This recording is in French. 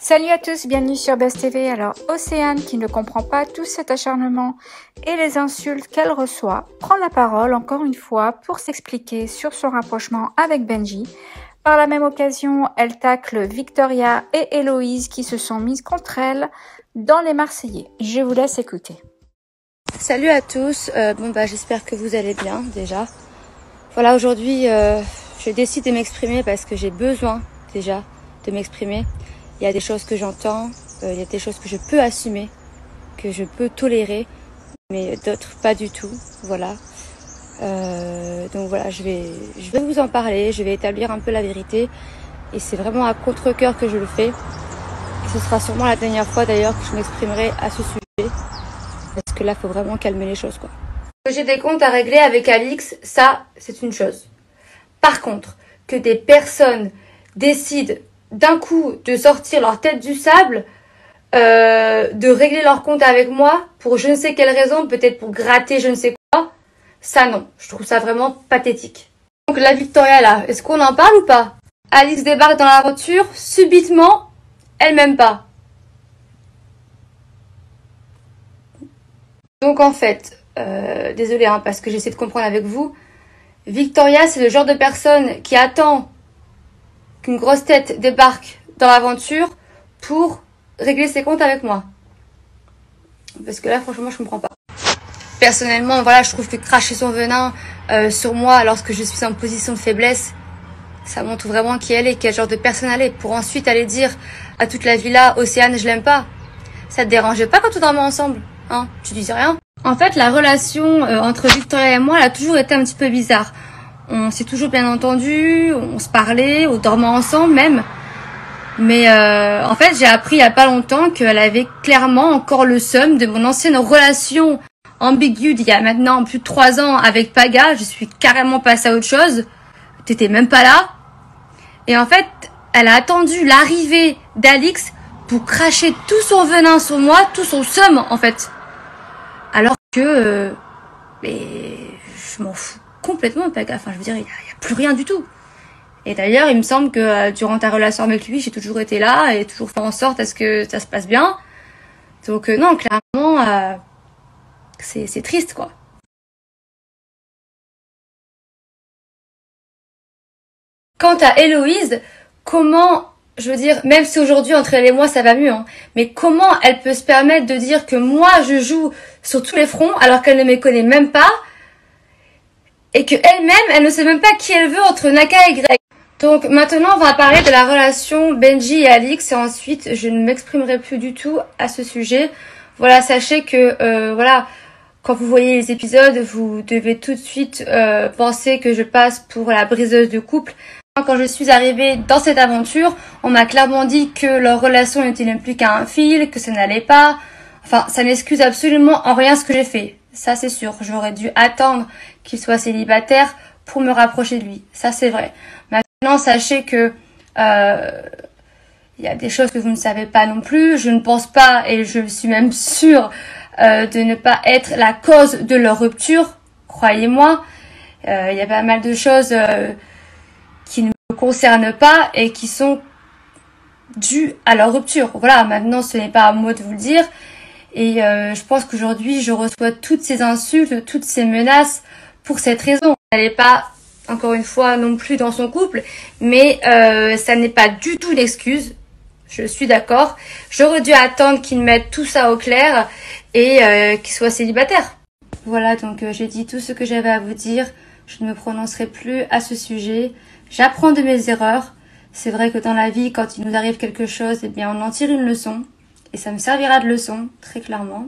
Salut à tous, bienvenue sur Buzz TV. Alors Océane, qui ne comprend pas tout cet acharnement et les insultes qu'elle reçoit, prend la parole encore une fois pour s'expliquer sur son rapprochement avec Benji. Par la même occasion, elle tacle Victoria et Héloïse qui se sont mises contre elle dans les Marseillais. Je vous laisse écouter. Salut à tous, j'espère que vous allez bien déjà. Voilà, aujourd'hui je décide de m'exprimer parce que j'ai besoin déjà de m'exprimer. Il y a des choses que j'entends, il y a des choses que je peux assumer, que je peux tolérer, mais d'autres pas du tout. Voilà. Donc voilà, je vais vous en parler, je vais établir un peu la vérité. Et c'est vraiment à contre-cœur que je le fais. Et ce sera sûrement la dernière fois d'ailleurs que je m'exprimerai à ce sujet. Parce que là, il faut vraiment calmer les choses, quoi. Que j'ai des comptes à régler avec Alix, ça, c'est une chose. Par contre, que des personnes décident d'un coup de sortir leur tête du sable, de régler leur compte avec moi pour je ne sais quelle raison, peut-être pour gratter je ne sais quoi, ça non, je trouve ça vraiment pathétique. Donc la Victoria là, est-ce qu'on en parle ou pas? Alix débarque dans la voiture, subitement, elle m'aime pas. Donc en fait, désolée parce que j'essaie de comprendre avec vous, Victoria c'est le genre de personne qui attend qu'une grosse tête débarque dans l'aventure pour régler ses comptes avec moi. Parce que là, franchement, je comprends pas. Personnellement, voilà, je trouve que cracher son venin sur moi lorsque je suis en position de faiblesse, ça montre vraiment qui elle est, quel genre de personne elle est. Pour ensuite aller dire à toute la villa, Océane, je l'aime pas. Ça te dérangeait pas quand on dormait ensemble, hein? Tu disais rien. En fait, la relation entre Victoria et moi, elle a toujours été un petit peu bizarre. On s'est toujours bien entendu, on se parlait, on dormait ensemble même. Mais en fait, j'ai appris il y a pas longtemps qu'elle avait clairement encore le seum de mon ancienne relation ambiguë d'il y a maintenant plus de 3 ans avec Paga. Je suis carrément passée à autre chose. T'étais même pas là. Et en fait, elle a attendu l'arrivée d'Alix pour cracher tout son venin sur moi, tout son seum en fait. Alors que je m'en fous complètement, Paga. Enfin, je veux dire, il y a plus rien du tout. Et d'ailleurs, il me semble que durant ta relation avec lui, j'ai toujours été là et toujours fait en sorte à ce que ça se passe bien. Donc non, clairement, c'est triste, quoi. Quant à Héloïse, comment, je veux dire, même si aujourd'hui entre elle et moi ça va mieux, mais comment elle peut se permettre de dire que moi je joue sur tous les fronts alors qu'elle ne me connaît même pas et que elle-même, elle ne sait même pas qui elle veut entre Naka et Greg. Donc maintenant on va parler de la relation Benji et Alix et ensuite je ne m'exprimerai plus du tout à ce sujet. Voilà, sachez que voilà, quand vous voyez les épisodes, vous devez tout de suite penser que je passe pour la briseuse de couple. Quand je suis arrivée dans cette aventure, on m'a clairement dit que leur relation n'était même plus qu'un fil, que ça n'allait pas. Enfin, ça n'excuse absolument en rien ce que j'ai fait. Ça c'est sûr, j'aurais dû attendre qu'il soit célibataire pour me rapprocher de lui. Ça c'est vrai. Maintenant, sachez que il y a des choses que vous ne savez pas non plus. Je ne pense pas, et je suis même sûre de ne pas être la cause de leur rupture. Croyez-moi, il y a pas mal de choses qui ne me concernent pas et qui sont dues à leur rupture. Voilà, maintenant ce n'est pas à moi de vous le dire. Et je pense qu'aujourd'hui, je reçois toutes ces insultes, toutes ces menaces pour cette raison. Elle n'est pas, encore une fois, non plus dans son couple, mais ça n'est pas du tout l'excuse. Je suis d'accord. J'aurais dû attendre qu'il mette tout ça au clair et qu'il soit célibataire. Voilà, donc j'ai dit tout ce que j'avais à vous dire. Je ne me prononcerai plus à ce sujet. J'apprends de mes erreurs. C'est vrai que dans la vie, quand il nous arrive quelque chose, eh bien, on en tire une leçon. Et ça me servira de leçon, très clairement.